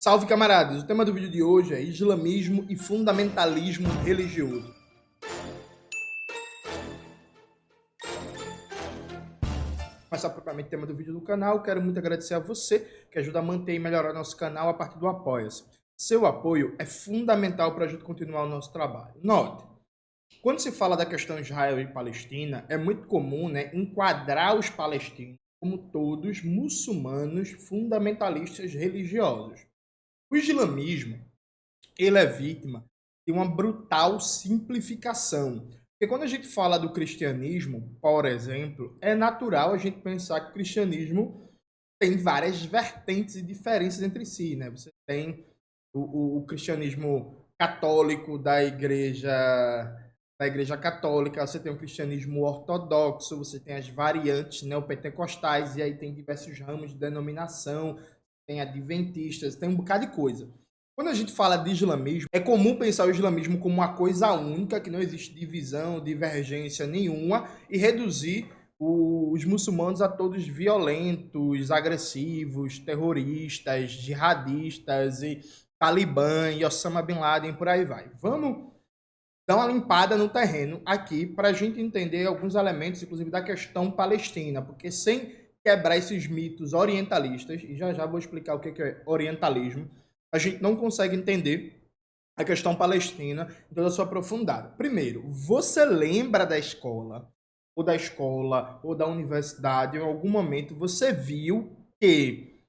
Salve, camaradas! O tema do vídeo de hoje é islamismo e fundamentalismo religioso. Começar propriamente o tema do vídeo do canal, quero muito agradecer a você que ajuda a manter e melhorar nosso canal a partir do Apoia-se. Seu apoio é fundamental para a gente continuar o nosso trabalho. Note, quando se fala da questão Israel e Palestina, é muito comum, enquadrar os palestinos como todos muçulmanos fundamentalistas religiosos. O islamismo, ele é vítima de uma brutal simplificação. Porque quando a gente fala do cristianismo, por exemplo, é natural a gente pensar que o cristianismo tem várias vertentes e diferenças entre si, né? Você tem o cristianismo católico da igreja católica, você tem o cristianismo ortodoxo, você tem as variantes neopentecostais, e aí tem diversos ramos de denominação, tem adventistas, tem um bocado de coisa. Quando a gente fala de islamismo, é comum pensar o islamismo como uma coisa única, que não existe divisão, divergência nenhuma, e reduzir os muçulmanos a todos violentos, agressivos, terroristas, jihadistas, e Talibã, e Osama Bin Laden, e por aí vai. Vamos dar uma limpada no terreno aqui para a gente entender alguns elementos, inclusive da questão palestina, porque sem quebrar esses mitos orientalistas, e já já vou explicar o que é orientalismo, a gente não consegue entender a questão palestina em toda a sua profundidade. Primeiro, você lembra ou da universidade, ou em algum momento você viu que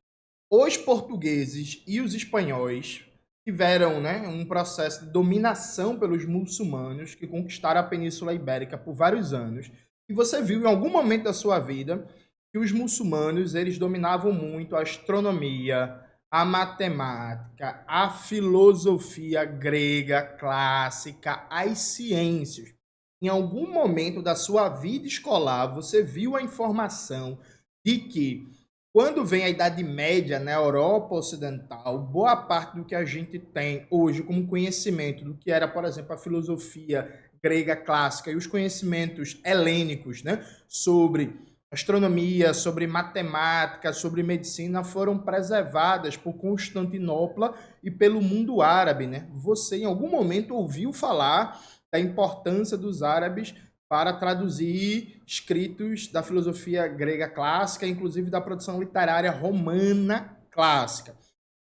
os portugueses e os espanhóis tiveram, um processo de dominação pelos muçulmanos que conquistaram a Península Ibérica por vários anos. E você viu em algum momento da sua vida que os muçulmanos eles dominavam muito a astronomia, a matemática, a filosofia grega clássica, as ciências. Em algum momento da sua vida escolar, você viu a informação de que quando vem a Idade Média na Europa Ocidental, boa parte do que a gente tem hoje como conhecimento do que era, por exemplo, a filosofia grega clássica e os conhecimentos helênicos, sobre astronomia, sobre matemática, sobre medicina, foram preservadas por Constantinopla e pelo mundo árabe, Você, em algum momento, ouviu falar da importância dos árabes para traduzir escritos da filosofia grega clássica, inclusive da produção literária romana clássica.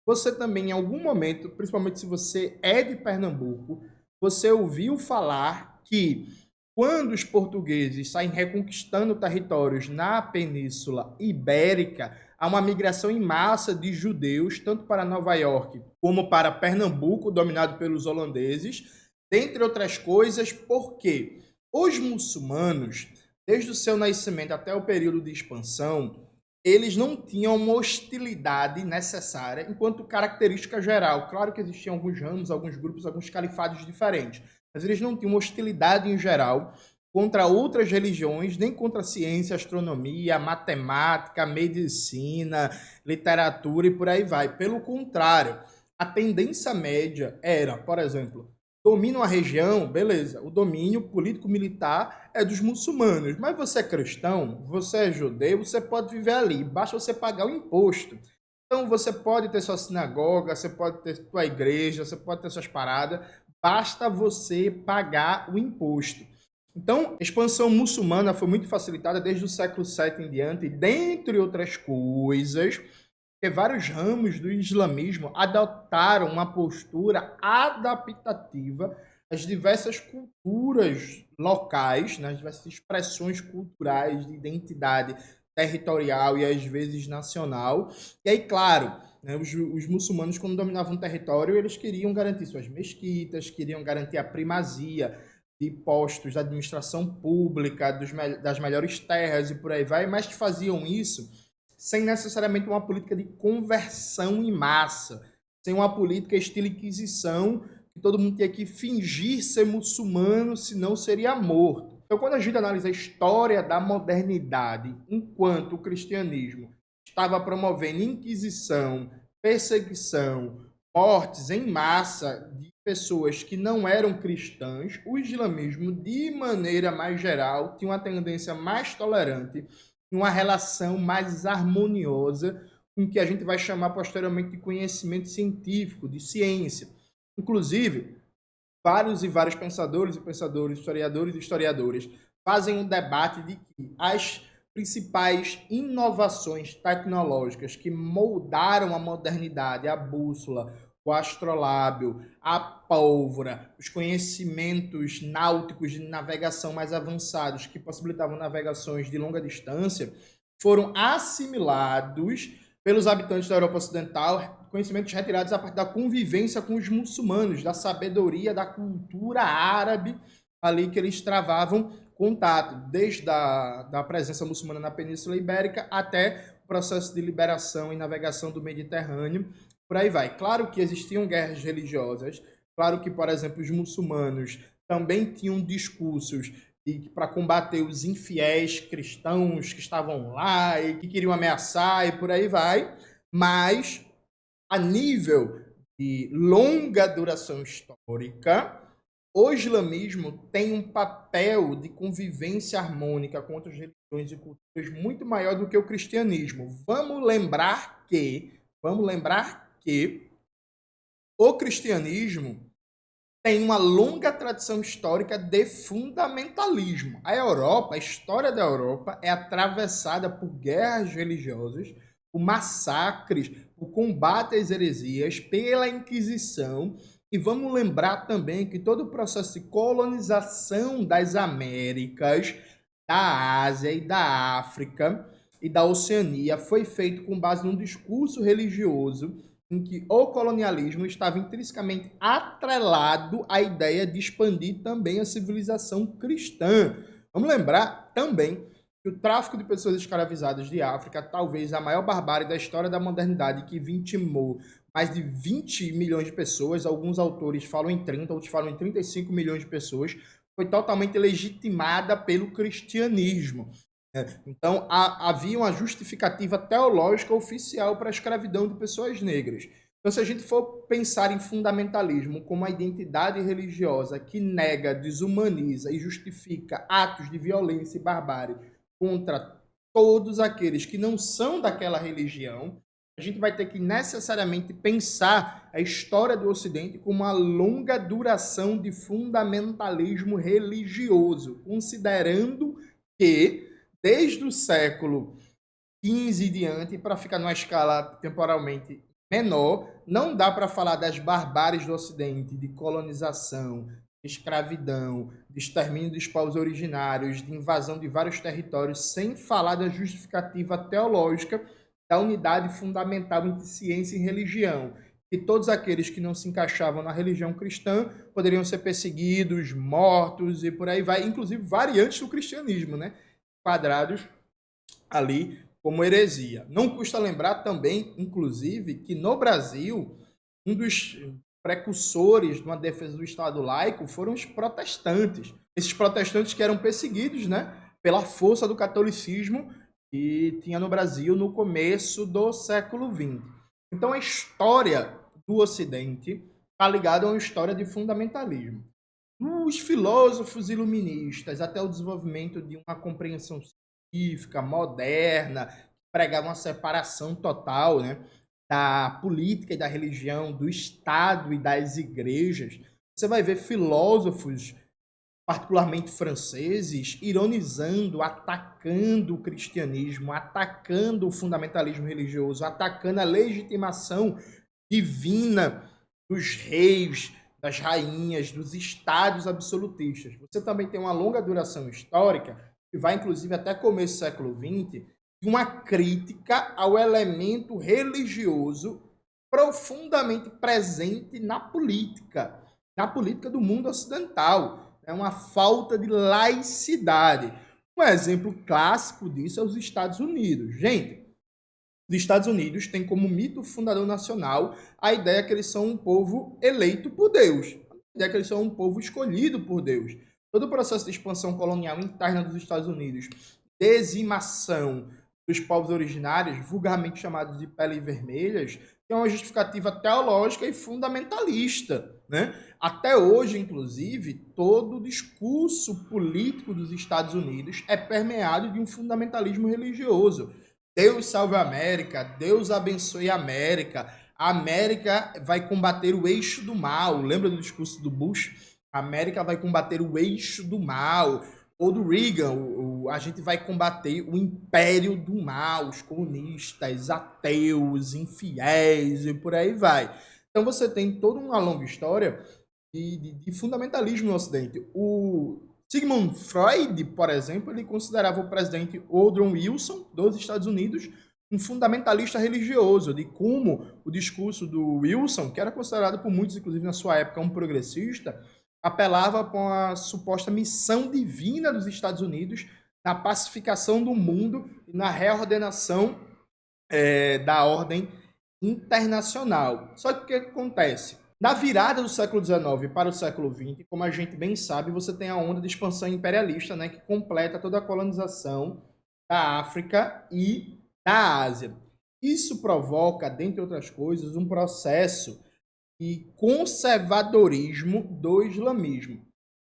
Você também, em algum momento, principalmente se você é de Pernambuco, você ouviu falar que quando os portugueses saem reconquistando territórios na Península Ibérica, há uma migração em massa de judeus, tanto para Nova York como para Pernambuco, dominado pelos holandeses, dentre outras coisas, porque os muçulmanos, desde o seu nascimento até o período de expansão, eles não tinham uma hostilidade necessária enquanto característica geral. Claro que existiam alguns ramos, alguns grupos, alguns califados diferentes, mas eles não tinham hostilidade em geral contra outras religiões, nem contra a ciência, astronomia, matemática, medicina, literatura e por aí vai. Pelo contrário, a tendência média era, por exemplo, dominam a região, beleza, o domínio político-militar é dos muçulmanos, mas você é cristão, você é judeu, você pode viver ali, basta você pagar o imposto. Então você pode ter sua sinagoga, você pode ter sua igreja, você pode ter suas paradas, basta você pagar o imposto. Então, a expansão muçulmana foi muito facilitada desde o século VII em diante, dentre outras coisas, porque vários ramos do islamismo adotaram uma postura adaptativa às diversas culturas locais, nas diversas expressões culturais de identidade territorial e às vezes nacional. E aí, claro, os muçulmanos, quando dominavam o território, eles queriam garantir suas mesquitas, queriam garantir a primazia de postos da administração pública, das melhores terras e por aí vai, mas faziam isso sem necessariamente uma política de conversão em massa, sem uma política estilo Inquisição, que todo mundo tinha que fingir ser muçulmano, senão seria morto. Então, quando a gente analisa a história da modernidade, enquanto o cristianismo estava promovendo inquisição, perseguição, mortes em massa de pessoas que não eram cristãs, o islamismo, de maneira mais geral, tinha uma tendência mais tolerante, uma relação mais harmoniosa com que a gente vai chamar posteriormente de conhecimento científico, de ciência. Inclusive, vários e vários pensadores e pensadores, historiadores e historiadoras, fazem um debate de que as principais inovações tecnológicas que moldaram a modernidade, a bússola, o astrolábio, a pólvora, os conhecimentos náuticos de navegação mais avançados que possibilitavam navegações de longa distância, foram assimilados pelos habitantes da Europa Ocidental, conhecimentos retirados a partir da convivência com os muçulmanos, da sabedoria da cultura árabe ali que eles travavam contato, desde da presença muçulmana na Península Ibérica até o processo de liberação e navegação do Mediterrâneo, por aí vai. Claro que existiam guerras religiosas, claro que, por exemplo, os muçulmanos também tinham discursos para combater os infiéis cristãos que estavam lá e que queriam ameaçar e por aí vai, mas a nível de longa duração histórica, o islamismo tem um papel de convivência harmônica com outras religiões e culturas muito maior do que o cristianismo. Vamos lembrar que o cristianismo tem uma longa tradição histórica de fundamentalismo. A Europa, a história da Europa é atravessada por guerras religiosas, por massacres, por combate às heresias, pela Inquisição. E vamos lembrar também que todo o processo de colonização das Américas, da Ásia e da África e da Oceania foi feito com base num discurso religioso em que o colonialismo estava intrinsecamente atrelado à ideia de expandir também a civilização cristã. Vamos lembrar também que o tráfico de pessoas escravizadas de África, talvez a maior barbárie da história da modernidade, que vitimou mais de 20 milhões de pessoas, alguns autores falam em 30, outros falam em 35 milhões de pessoas, foi totalmente legitimada pelo cristianismo. Então, havia uma justificativa teológica oficial para a escravidão de pessoas negras. Então, se a gente for pensar em fundamentalismo como uma identidade religiosa que nega, desumaniza e justifica atos de violência e barbárie contra todos aqueles que não são daquela religião, a gente vai ter que necessariamente pensar a história do Ocidente como uma longa duração de fundamentalismo religioso, considerando que desde o século XV e diante, para ficar numa escala temporalmente menor, não dá para falar das barbáries do Ocidente, de colonização, de escravidão, de extermínio dos povos originários, de invasão de vários territórios, sem falar da justificativa teológica da unidade fundamental entre ciência e religião. E todos aqueles que não se encaixavam na religião cristã poderiam ser perseguidos, mortos e por aí vai, inclusive variantes do cristianismo, né? Quadrados ali como heresia. Não custa lembrar também, inclusive, que no Brasil, um dos precursores de uma defesa do Estado laico foram os protestantes. Esses protestantes que eram perseguidos, né, pela força do catolicismo que tinha no Brasil no começo do século XX. Então, a história do Ocidente está ligada a uma história de fundamentalismo. Os filósofos iluministas, até o desenvolvimento de uma compreensão científica, moderna, que pregava uma separação total, né, da política e da religião, do Estado e das igrejas, você vai ver filósofos, particularmente franceses, ironizando, atacando o cristianismo, atacando o fundamentalismo religioso, atacando a legitimação divina dos reis, das rainhas, dos estados absolutistas. Você também tem uma longa duração histórica, que vai inclusive até começo do século XX, de uma crítica ao elemento religioso profundamente presente na política do mundo ocidental. É uma falta de laicidade. Um exemplo clássico disso é os Estados Unidos. Gente, os Estados Unidos têm como mito fundador nacional a ideia que eles são um povo eleito por Deus, a ideia que eles são um povo escolhido por Deus. Todo o processo de expansão colonial interna dos Estados Unidos, dizimação dos povos originários, vulgarmente chamados de pele vermelhas, tem uma justificativa teológica e fundamentalista, né? Até hoje, inclusive, todo o discurso político dos Estados Unidos é permeado de um fundamentalismo religioso. Deus salve a América, Deus abençoe a América vai combater o eixo do mal. Lembra do discurso do Bush? A América vai combater o eixo do mal. Ou do Reagan, a gente vai combater o império do mal, os comunistas, ateus, infiéis e por aí vai. Então você tem toda uma longa história de fundamentalismo no Ocidente. O Sigmund Freud, por exemplo, ele considerava o presidente Woodrow Wilson dos Estados Unidos um fundamentalista religioso, de como o discurso do Wilson, que era considerado por muitos, inclusive na sua época, um progressista, apelava para a suposta missão divina dos Estados Unidos na pacificação do mundo e na reordenação da ordem internacional. Só que o que acontece? Na virada do século XIX para o século XX, como a gente bem sabe, você tem a onda de expansão imperialista, né, que completa toda a colonização da África e da Ásia. Isso provoca, dentre outras coisas, um processo de conservadorismo do islamismo.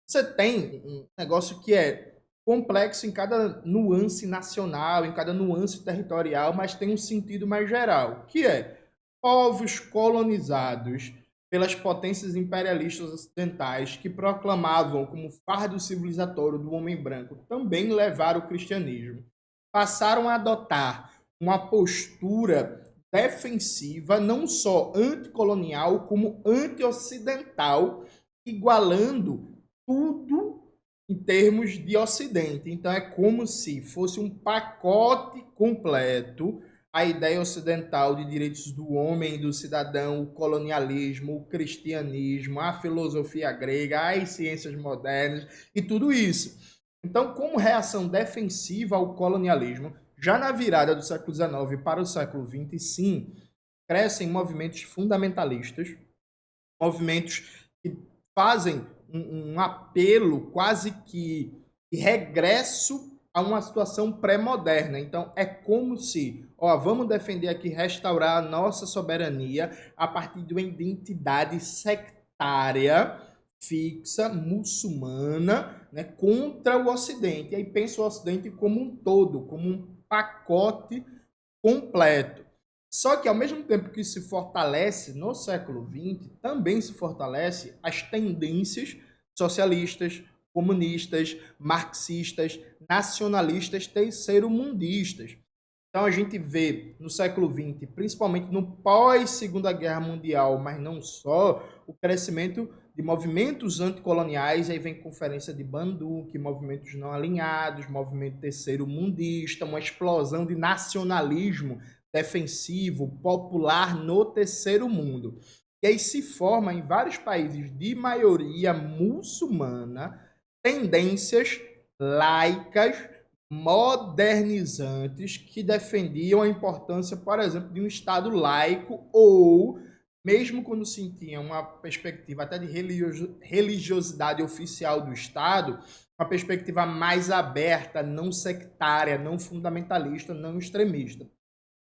Você tem um negócio que é complexo em cada nuance nacional, em cada nuance territorial, mas tem um sentido mais geral, que é povos colonizados pelas potências imperialistas ocidentais que proclamavam como fardo civilizatório do homem branco também levaram o cristianismo. Passaram a adotar uma postura defensiva, não só anticolonial, como anti-ocidental, igualando tudo em termos de Ocidente. Então é como se fosse um pacote completo a ideia ocidental de direitos do homem e do cidadão, o colonialismo, o cristianismo, a filosofia grega, as ciências modernas e tudo isso. Então, como reação defensiva ao colonialismo, já na virada do século XIX para o século XX, sim, crescem movimentos fundamentalistas, movimentos que fazem um apelo quase que de regresso a uma situação pré-moderna. Então, é como se, vamos defender aqui, restaurar a nossa soberania a partir de uma identidade sectária fixa, muçulmana, né, contra o Ocidente. E aí pensa o Ocidente como um todo, como um pacote completo. Só que, ao mesmo tempo que se fortalece no século XX, também se fortalece as tendências socialistas, comunistas, marxistas, nacionalistas, terceiro-mundistas. Então, a gente vê no século XX, principalmente no pós-Segunda Guerra Mundial, mas não só, o crescimento de movimentos anticoloniais, aí vem Conferência de Bandung, movimentos não alinhados, movimento terceiro-mundista, uma explosão de nacionalismo defensivo, popular no terceiro mundo. E aí se forma em vários países de maioria muçulmana tendências laicas, modernizantes, que defendiam a importância, por exemplo, de um Estado laico ou, mesmo quando se tinha uma perspectiva até de religiosidade oficial do Estado, uma perspectiva mais aberta, não sectária, não fundamentalista, não extremista. O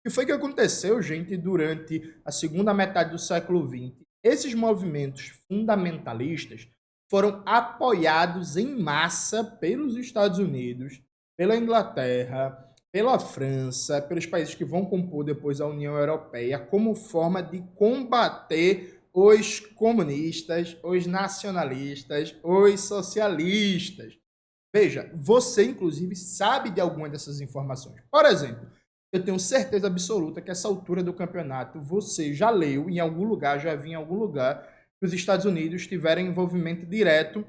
que foi que aconteceu, gente, durante a segunda metade do século XX? Esses movimentos fundamentalistas foram apoiados em massa pelos Estados Unidos, pela Inglaterra, pela França, pelos países que vão compor depois a União Europeia, como forma de combater os comunistas, os nacionalistas, os socialistas. Veja, você, inclusive, sabe de alguma dessas informações. Por exemplo, eu tenho certeza absoluta que essa altura do campeonato você já leu em algum lugar, já viu em algum lugar, que os Estados Unidos tiveram envolvimento direto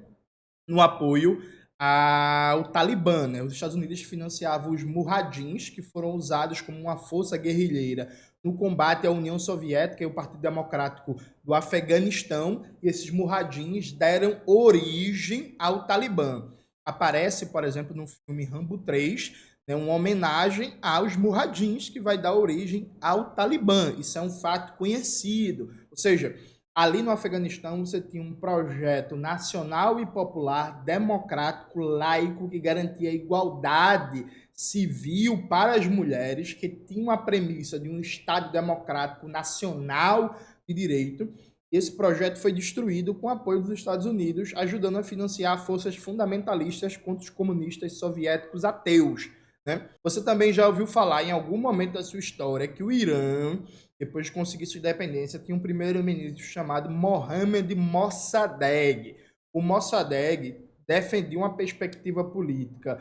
no apoio ao Talibã. Né? Os Estados Unidos financiavam os Mujahidins, que foram usados como uma força guerrilheira no combate à União Soviética e o Partido Democrático do Afeganistão, e esses Mujahidins deram origem ao Talibã. Aparece, por exemplo, no filme Rambo 3, uma homenagem aos Mujahidins, que vai dar origem ao Talibã. Isso é um fato conhecido. Ou seja, ali no Afeganistão você tinha um projeto nacional e popular, democrático, laico, que garantia a igualdade civil para as mulheres, que tinha uma premissa de um Estado democrático nacional de direito. Esse projeto foi destruído com o apoio dos Estados Unidos, ajudando a financiar forças fundamentalistas contra os comunistas soviéticos ateus. né? Você também já ouviu falar em algum momento da sua história que o Irã, depois de conseguir sua independência, tinha um primeiro-ministro chamado Mohammad Mossadegh. O Mossadegh defendia uma perspectiva política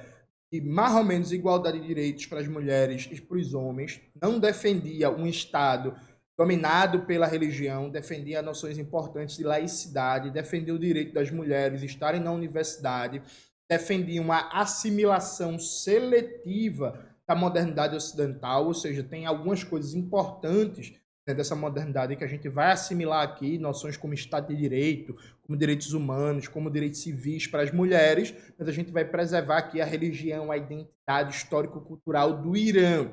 de mais ou menos igualdade de direitos para as mulheres e para os homens, não defendia um Estado dominado pela religião, defendia noções importantes de laicidade, defendia o direito das mulheres estarem na universidade, defendia uma assimilação seletiva da modernidade ocidental, ou seja, tem algumas coisas importantes, né, dessa modernidade que a gente vai assimilar aqui, noções como Estado de Direito, como direitos humanos, como direitos civis para as mulheres, mas a gente vai preservar aqui a religião, a identidade histórico-cultural do Irã.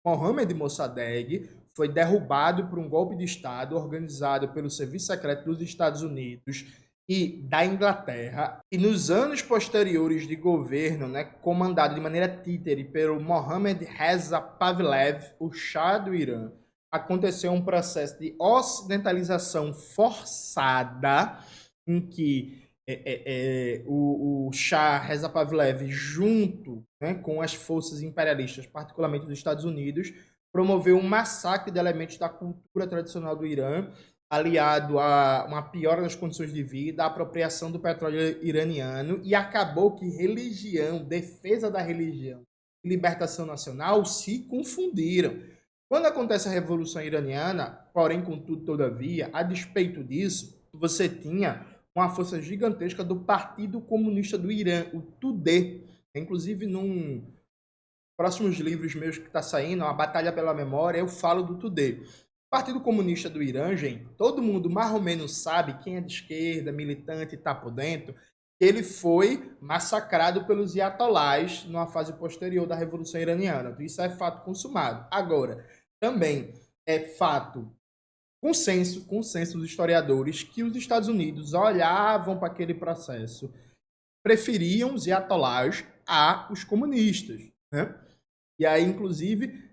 Mohammad Mossadegh foi derrubado por um golpe de Estado organizado pelo Serviço Secreto dos Estados Unidos e da Inglaterra, e nos anos posteriores de governo, né, comandado de maneira títere pelo Mohammad Reza Pahlavi, o Shah do Irã, aconteceu um processo de ocidentalização forçada, em que o Shah Reza Pahlavi, junto, né, com as forças imperialistas, particularmente dos Estados Unidos, promoveu um massacre de elementos da cultura tradicional do Irã, aliado a uma piora das condições de vida, a apropriação do petróleo iraniano, e acabou que religião, defesa da religião e libertação nacional se confundiram. Quando acontece a Revolução Iraniana, porém, contudo, todavia, a despeito disso, você tinha uma força gigantesca do Partido Comunista do Irã, o TUDE. Inclusive, num próximos livros meus que está saindo, A Batalha pela Memória, eu falo do TUDE. O Partido Comunista do Irã, gente, todo mundo mais ou menos sabe, quem é de esquerda, militante, está por dentro, ele foi massacrado pelos ayatollahs numa fase posterior da Revolução Iraniana. Isso é fato consumado. Agora, também é fato, consenso dos historiadores, que os Estados Unidos olhavam para aquele processo, preferiam os ayatollahs a os comunistas, né? E aí, inclusive,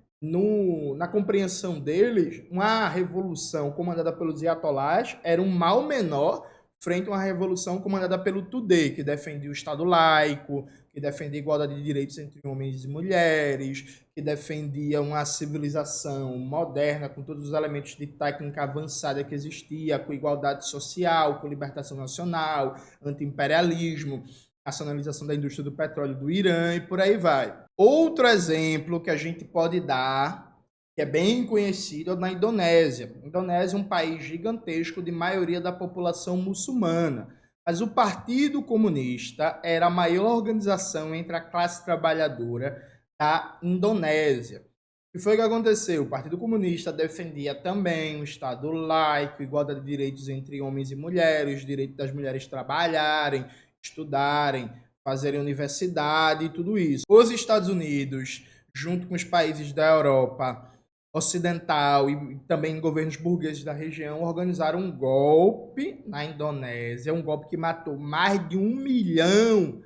na compreensão deles, uma revolução comandada pelos ayatollahs era um mal menor frente a uma revolução comandada pelo TUDE, que defendia o Estado laico, que defendia a igualdade de direitos entre homens e mulheres, que defendia uma civilização moderna, com todos os elementos de técnica avançada que existia, com igualdade social, com libertação nacional, anti-imperialismo, nacionalização da indústria do petróleo do Irã e por aí vai. Outro exemplo que a gente pode dar, que é bem conhecido, é na Indonésia. A Indonésia é um país gigantesco de maioria da população muçulmana, mas o Partido Comunista era a maior organização entre a classe trabalhadora da Indonésia. O que foi que aconteceu? O Partido Comunista defendia também um Estado laico, igualdade de direitos entre homens e mulheres, direito das mulheres trabalharem, estudarem, fazerem universidade e tudo isso. Os Estados Unidos, junto com os países da Europa Ocidental e também governos burgueses da região, organizaram um golpe na Indonésia, um golpe que matou mais de 1 milhão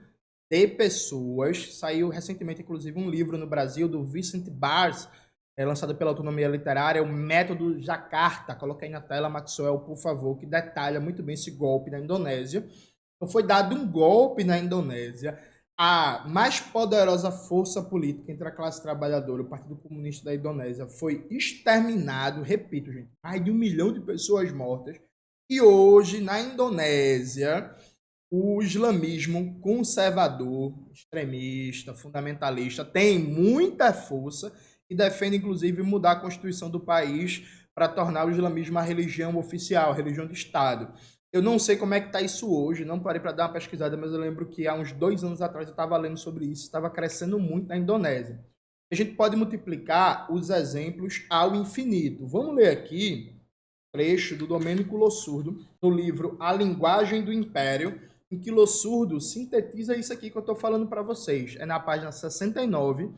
de pessoas. Saiu recentemente, inclusive, um livro no Brasil do Vicente Barnes, lançado pela Autonomia Literária, o Método Jacarta. Coloca aí na tela, Maxwell, por favor, que detalha muito bem esse golpe na Indonésia. Então, foi dado um golpe na Indonésia. A mais poderosa força política entre a classe trabalhadora e o Partido Comunista da Indonésia foi exterminado. Repito, gente, mais de 1 milhão de pessoas mortas. E hoje, na Indonésia, o islamismo conservador, extremista, fundamentalista, tem muita força e defende, inclusive, mudar a Constituição do país para tornar o islamismo a religião oficial, a religião do Estado. Eu não sei como é que está isso hoje, não parei para dar uma pesquisada, mas eu lembro que há uns 2 anos atrás eu estava lendo sobre isso, estava crescendo muito na Indonésia. A gente pode multiplicar os exemplos ao infinito. Vamos ler aqui trecho do Domênico Lossurdo, no livro A Linguagem do Império, em que Lossurdo sintetiza isso aqui que eu estou falando para vocês. É na página 69,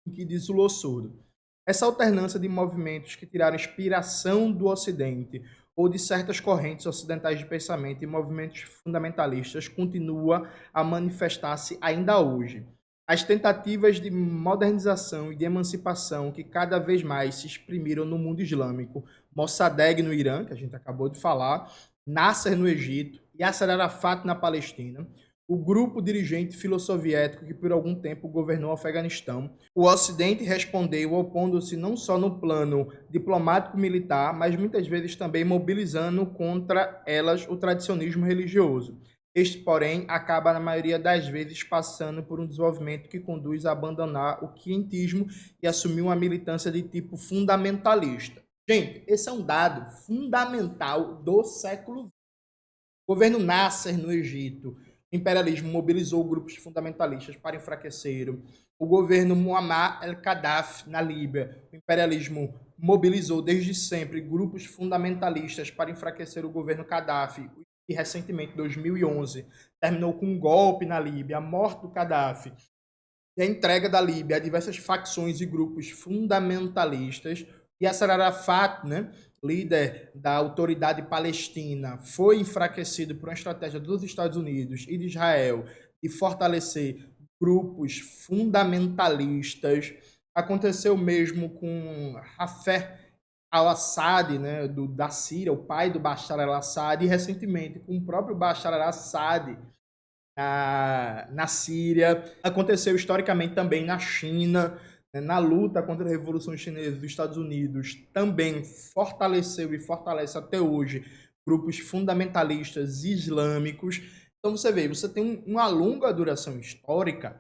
em que diz o Lossurdo: essa alternância de movimentos que tiraram inspiração do Ocidente ou de certas correntes ocidentais de pensamento e movimentos fundamentalistas continua a manifestar-se ainda hoje. As tentativas de modernização e de emancipação que cada vez mais se exprimiram no mundo islâmico, Mossadegh no Irã, que a gente acabou de falar, Nasser no Egito, Yasser Arafat na Palestina, o grupo dirigente filosoviético que por algum tempo governou o Afeganistão. O Ocidente respondeu opondo-se não só no plano diplomático-militar, mas muitas vezes também mobilizando contra elas o tradicionalismo religioso. Este, porém, acaba na maioria das vezes passando por um desenvolvimento que conduz a abandonar o quientismo e assumir uma militância de tipo fundamentalista. Gente, esse é um dado fundamental do século XX. O governo Nasser no Egito, o imperialismo mobilizou grupos fundamentalistas para enfraquecer. O governo Muammar el-Gaddafi na Líbia, o imperialismo mobilizou desde sempre grupos fundamentalistas para enfraquecer o governo Gaddafi. E recentemente, em 2011, terminou com um golpe na Líbia, a morte do Gaddafi e a entrega da Líbia a diversas facções e grupos fundamentalistas. Yasser Arafat, né, líder da autoridade palestina, foi enfraquecido por uma estratégia dos Estados Unidos e de Israel de fortalecer grupos fundamentalistas. Aconteceu mesmo com Hafez al-Assad, né, da Síria, o pai do Bashar al-Assad, e recentemente com o próprio Bashar al-Assad na Síria. Aconteceu historicamente também na China, né, na luta contra a Revolução Chinesa dos Estados Unidos, também fortaleceu e fortalece até hoje grupos fundamentalistas islâmicos. Então você vê, você tem uma longa duração histórica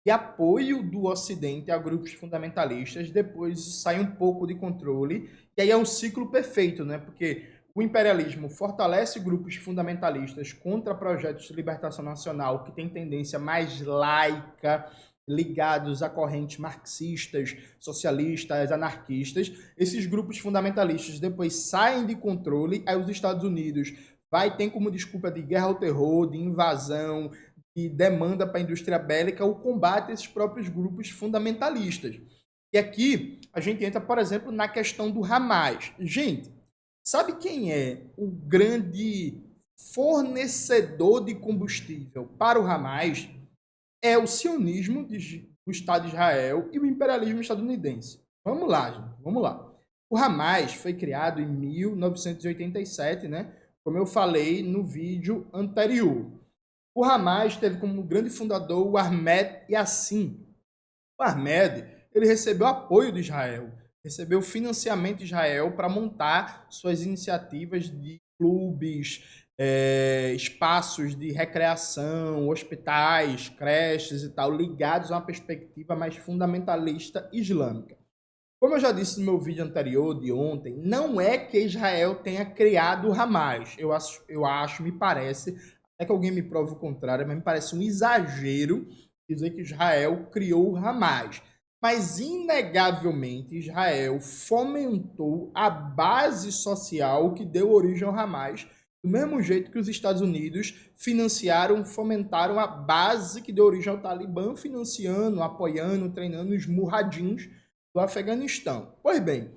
e apoio do Ocidente a grupos fundamentalistas, depois sai um pouco de controle, e aí é um ciclo perfeito, né? Porque o imperialismo fortalece grupos fundamentalistas contra projetos de libertação nacional que têm tendência mais laica, ligados a correntes marxistas, socialistas, anarquistas. Esses grupos fundamentalistas depois saem de controle, aí os Estados Unidos tem como desculpa de guerra ao terror, de invasão, de demanda para a indústria bélica, o combate a esses próprios grupos fundamentalistas. E aqui a gente entra, por exemplo, na questão do Hamas. Gente, sabe quem é o grande fornecedor de combustível para o Hamas? É o sionismo do Estado de Israel e o imperialismo estadunidense. Vamos lá, gente, vamos lá. O Hamas foi criado em 1987, né? Como eu falei no vídeo anterior. O Hamas teve como grande fundador o Ahmed Yassin. O Ahmed, ele recebeu apoio de Israel, recebeu financiamento de Israel para montar suas iniciativas de clubes, espaços de recreação, hospitais, creches e tal, ligados a uma perspectiva mais fundamentalista islâmica. Como eu já disse no meu vídeo anterior de ontem, não é que Israel tenha criado o Hamas. Eu acho, me parece, até que alguém me prove o contrário, mas me parece um exagero dizer que Israel criou o Hamas. Mas, inegavelmente, Israel fomentou a base social que deu origem ao Hamas, do mesmo jeito que os Estados Unidos financiaram, fomentaram a base que deu origem ao Talibã, financiando, apoiando, treinando os murradins do Afeganistão. Pois bem,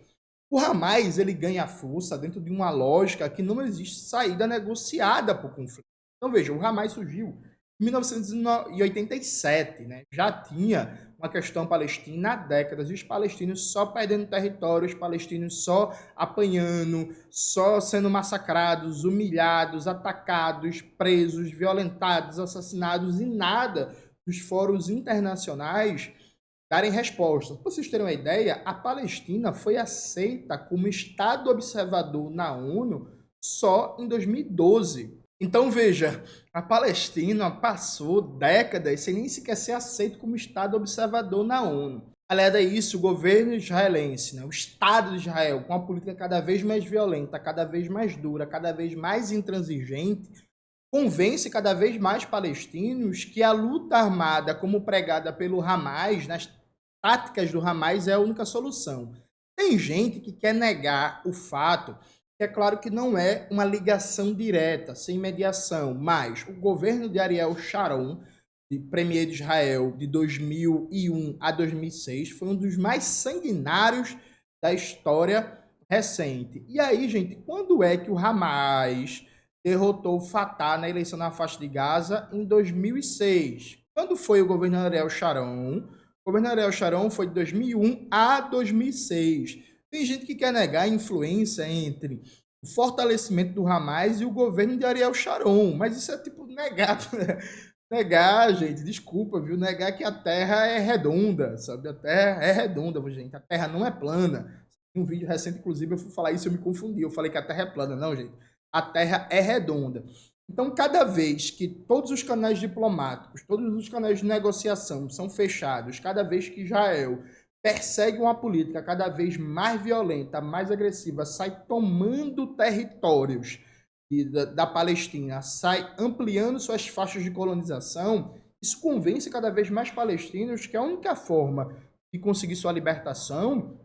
o Hamas ele ganha força dentro de uma lógica que não existe saída negociada para o conflito. Então veja, o Hamas surgiu em 1987, né? Já tinha uma questão palestina há décadas, e os palestinos só perdendo território, os palestinos só apanhando, só sendo massacrados, humilhados, atacados, presos, violentados, assassinados, e nada dos fóruns internacionais darem respostas. Para vocês terem uma ideia, a Palestina foi aceita como Estado observador na ONU só em 2012. Então, veja, a Palestina passou décadas sem nem sequer ser aceito como Estado observador na ONU. Aliás, é isso, o governo israelense, né, o Estado de Israel, com uma política cada vez mais violenta, cada vez mais dura, cada vez mais intransigente, convence cada vez mais palestinos que a luta armada, como pregada pelo Hamas, nas táticas do Hamas, é a única solução. Tem gente que quer negar o fato que é claro que não é uma ligação direta, sem mediação, mas o governo de Ariel Sharon, de premier de Israel, de 2001 a 2006, foi um dos mais sanguinários da história recente. E aí, gente, quando é que o Hamas derrotou o Fatah na eleição na faixa de Gaza? Em 2006. Quando foi o governo Ariel Sharon? O governo Ariel Sharon foi de 2001 a 2006. Tem gente que quer negar a influência entre o fortalecimento do Hamas e o governo de Ariel Sharon, mas isso é tipo negado, né? Negar, gente, desculpa, viu? Negar que a Terra é redonda, sabe? A Terra é redonda, gente. A Terra não é plana. Em um vídeo recente, inclusive, eu fui falar isso e eu me confundi. Eu falei que a Terra é plana. Não, gente. A Terra é redonda. Então, cada vez que todos os canais diplomáticos, todos os canais de negociação são fechados, cada vez que Israel persegue uma política cada vez mais violenta, mais agressiva, sai tomando territórios da Palestina, sai ampliando suas faixas de colonização, isso convence cada vez mais palestinos que a única forma de conseguir sua libertação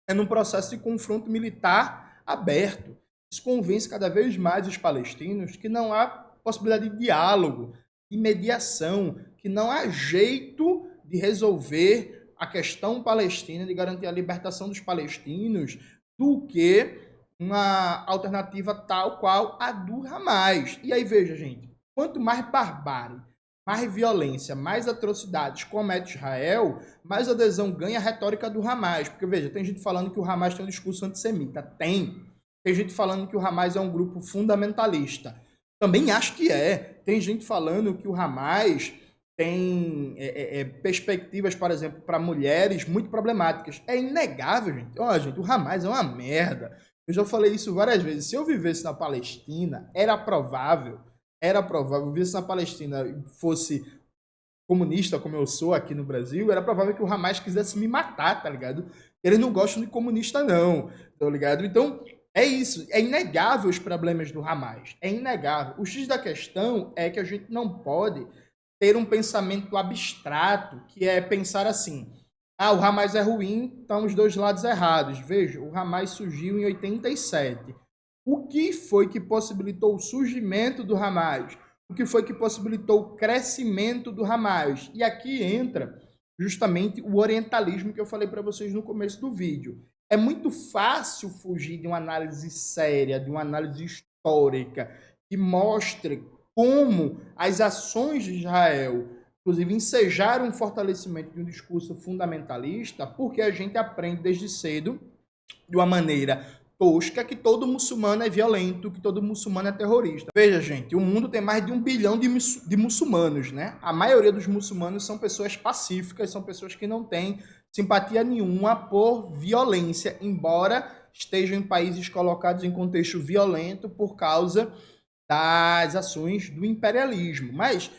é num processo de confronto militar aberto. Isso convence cada vez mais os palestinos que não há possibilidade de diálogo, de mediação, que não há jeito de resolver a questão palestina, de garantir a libertação dos palestinos, do que uma alternativa tal qual a do Hamas. E aí, veja, gente, quanto mais barbárie, mais violência, mais atrocidades comete Israel, mais adesão ganha a retórica do Hamas. Porque, veja, tem gente falando que o Hamas tem um discurso antissemita. Tem. Tem gente falando que o Hamas é um grupo fundamentalista. Também acho que é. Tem gente falando que o Hamas tem perspectivas, por exemplo, para mulheres muito problemáticas. É inegável, gente. Ó, gente, o Hamas é uma merda. Eu já falei isso várias vezes. Se eu vivesse na Palestina, era provável, vivesse na Palestina e fosse comunista como eu sou aqui no Brasil, era provável que o Hamas quisesse me matar, tá ligado? Eles não gostam de comunista, não, tá ligado? Então, é isso. É inegável os problemas do Hamas. É inegável. O X da questão é que a gente não pode ter um pensamento abstrato, que é pensar assim: ah, o Hamas é ruim, estão os dois lados errados. Veja, o Hamas surgiu em 87. O que foi que possibilitou o surgimento do Hamas? O que foi que possibilitou o crescimento do Hamas? E aqui entra justamente o orientalismo que eu falei para vocês no começo do vídeo. É muito fácil fugir de uma análise séria, de uma análise histórica, que mostre como as ações de Israel, inclusive, ensejaram um fortalecimento de um discurso fundamentalista, porque a gente aprende desde cedo, de uma maneira tosca, que todo muçulmano é violento, que todo muçulmano é terrorista. Veja, gente, o mundo tem mais de 1 bilhão de muçulmanos, né? A maioria dos muçulmanos são pessoas pacíficas, são pessoas que não têm simpatia nenhuma por violência, embora estejam em países colocados em contexto violento por causa das ações do imperialismo. Mas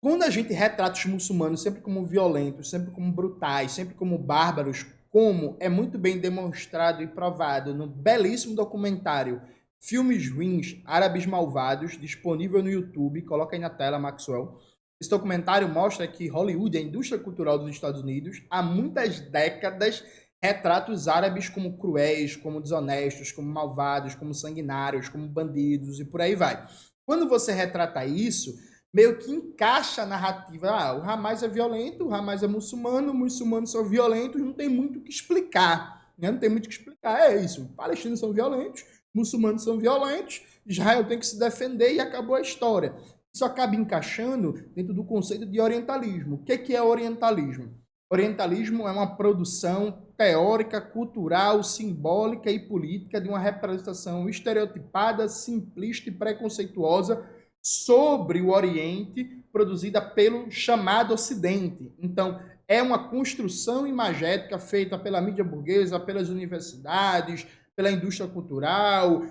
quando a gente retrata os muçulmanos sempre como violentos, sempre como brutais, sempre como bárbaros, como é muito bem demonstrado e provado no belíssimo documentário Filmes Ruins, Árabes Malvados, disponível no YouTube, coloca aí na tela, Maxwell. Esse documentário mostra que Hollywood, a indústria cultural dos Estados Unidos, há muitas décadas retrata os árabes como cruéis, como desonestos, como malvados, como sanguinários, como bandidos e por aí vai. Quando você retrata isso, meio que encaixa a narrativa. Ah, o Hamas é violento, o Hamas é muçulmano, os muçulmanos são violentos, não tem muito o que explicar. Né? Não tem muito o que explicar. É isso. Palestinos são violentos, muçulmanos são violentos, Israel tem que se defender e acabou a história. Isso acaba encaixando dentro do conceito de orientalismo. O que é orientalismo? Orientalismo é uma produção teórica, cultural, simbólica e política de uma representação estereotipada, simplista e preconceituosa sobre o Oriente, produzida pelo chamado Ocidente. Então, é uma construção imagética feita pela mídia burguesa, pelas universidades, pela indústria cultural,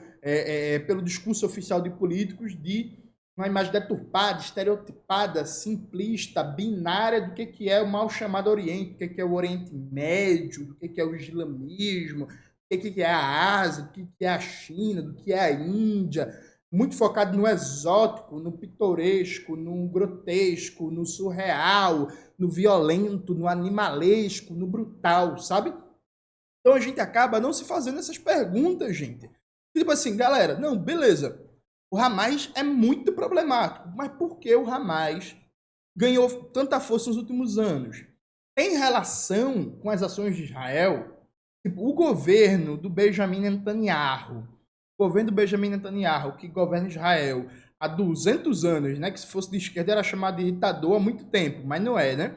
pelo discurso oficial de políticos, de uma imagem deturpada, estereotipada, simplista, binária do que é o mal chamado Oriente, do que é o Oriente Médio, do que é o islamismo, do que é a Ásia, do que é a China, do que é a Índia, muito focado no exótico, no pitoresco, no grotesco, no surreal, no violento, no animalesco, no brutal, sabe? Então a gente acaba não se fazendo essas perguntas, gente. Tipo assim, galera, não, beleza. O Hamas é muito problemático, mas por que o Hamas ganhou tanta força nos últimos anos? Em relação com as ações de Israel, tipo, o governo do Benjamin Netanyahu, que governa Israel há 200 anos, né, que se fosse de esquerda era chamado de ditador há muito tempo, mas não é, né?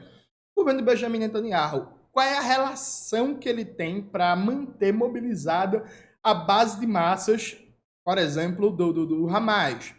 O governo do Benjamin Netanyahu, qual é a relação que ele tem para manter mobilizada a base de massas, por exemplo, do Hamas?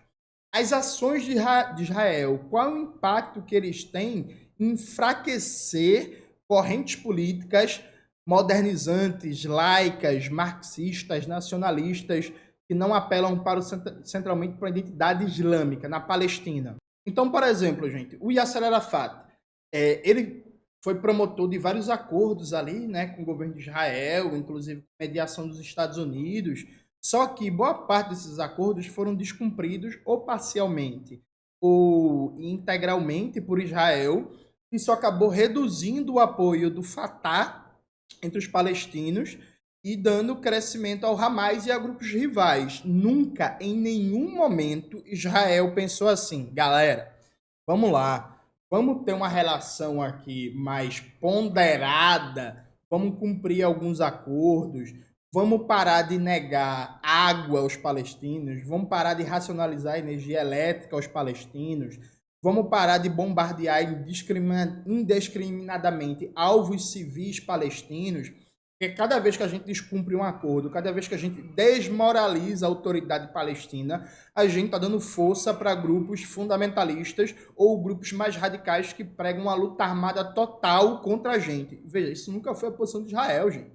as ações de Israel, qual é o impacto que eles têm em enfraquecer correntes políticas modernizantes, laicas, marxistas, nacionalistas, que não apelam para centralmente para a identidade islâmica na Palestina. Então, por exemplo, gente, o Yasser Arafat, ele foi promotor de vários acordos ali, né, com o governo de Israel, inclusive com mediação dos Estados Unidos, só que boa parte desses acordos foram descumpridos ou parcialmente ou integralmente por Israel. Isso acabou reduzindo o apoio do Fatah entre os palestinos e dando crescimento ao Hamas e a grupos rivais. Nunca, em nenhum momento, Israel pensou assim, galera, vamos lá, vamos ter uma relação aqui mais ponderada, vamos cumprir alguns acordos, vamos parar de negar água aos palestinos, vamos parar de racionalizar a energia elétrica aos palestinos, vamos parar de bombardear indiscriminadamente alvos civis palestinos, porque cada vez que a gente descumpre um acordo, cada vez que a gente desmoraliza a autoridade palestina, a gente está dando força para grupos fundamentalistas ou grupos mais radicais que pregam uma luta armada total contra a gente. Veja, isso nunca foi a posição de Israel, gente.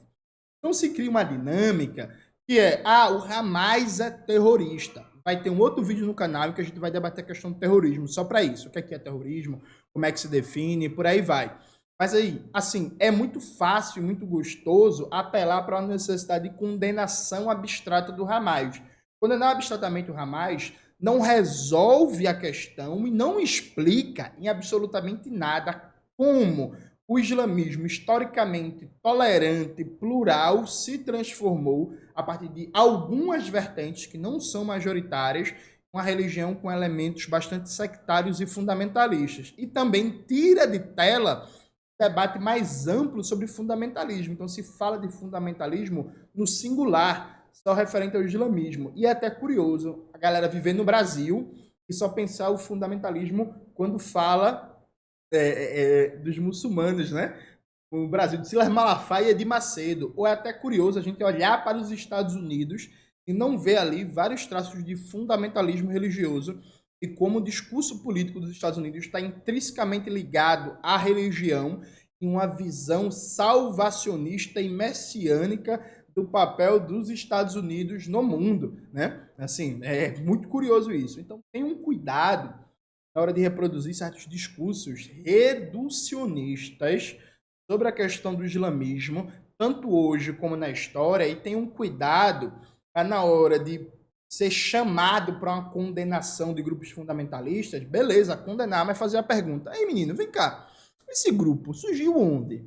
Então se cria uma dinâmica que é, o Hamas é terrorista. Vai ter um outro vídeo no canal que a gente vai debater a questão do terrorismo, só para isso. O que é terrorismo, como é que se define, por aí vai. Mas aí, assim, é muito fácil e muito gostoso apelar para a necessidade de condenação abstrata do Hamas. Condenar abstratamente o Hamas não resolve a questão e não explica em absolutamente nada como o islamismo historicamente tolerante, plural, se transformou a partir de algumas vertentes que não são majoritárias, uma religião com elementos bastante sectários e fundamentalistas. E também tira de tela debate mais amplo sobre fundamentalismo. Então se fala de fundamentalismo no singular, só referente ao islamismo. E é até curioso a galera viver no Brasil e só pensar o fundamentalismo quando fala dos muçulmanos, né? O Brasil, de Silas Malafaia e de Macedo. Ou é até curioso a gente olhar para os Estados Unidos e não ver ali vários traços de fundamentalismo religioso e como o discurso político dos Estados Unidos está intrinsecamente ligado à religião em uma visão salvacionista e messiânica do papel dos Estados Unidos no mundo, né? Assim, é muito curioso isso. Então, tenham um cuidado na hora de reproduzir certos discursos reducionistas sobre a questão do islamismo, tanto hoje como na história, e tenham cuidado na hora de ser chamado para uma condenação de grupos fundamentalistas, beleza, condenar, mas fazer a pergunta, ei menino, vem cá, esse grupo surgiu onde?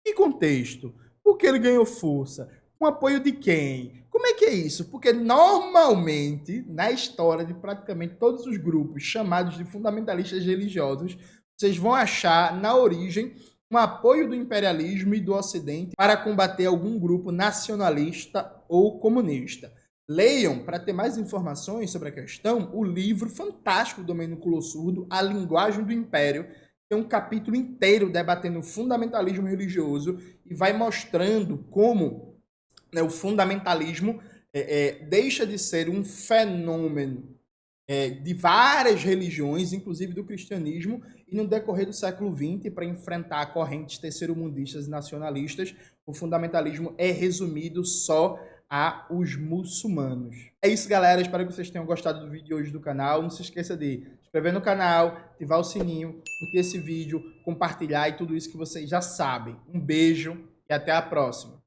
Que contexto? Por que ele ganhou força? Com apoio de quem? Como é que é isso? Porque normalmente, na história de praticamente todos os grupos chamados de fundamentalistas religiosos, vocês vão achar na origem um apoio do imperialismo e do Ocidente para combater algum grupo nacionalista ou comunista. Leiam, para ter mais informações sobre a questão, o livro fantástico do Domênico Losurdo, A Linguagem do Império. Tem um capítulo inteiro debatendo o fundamentalismo religioso e vai mostrando como, né, o fundamentalismo deixa de ser um fenômeno de várias religiões, inclusive do cristianismo, e no decorrer do século XX, para enfrentar correntes terceiro-mundistas e nacionalistas, o fundamentalismo é resumido só a os muçulmanos. É isso, galera. Espero que vocês tenham gostado do vídeo de hoje do canal. Não se esqueça de se inscrever no canal, ativar o sininho, curtir esse vídeo, compartilhar e tudo isso que vocês já sabem. Um beijo e até a próxima.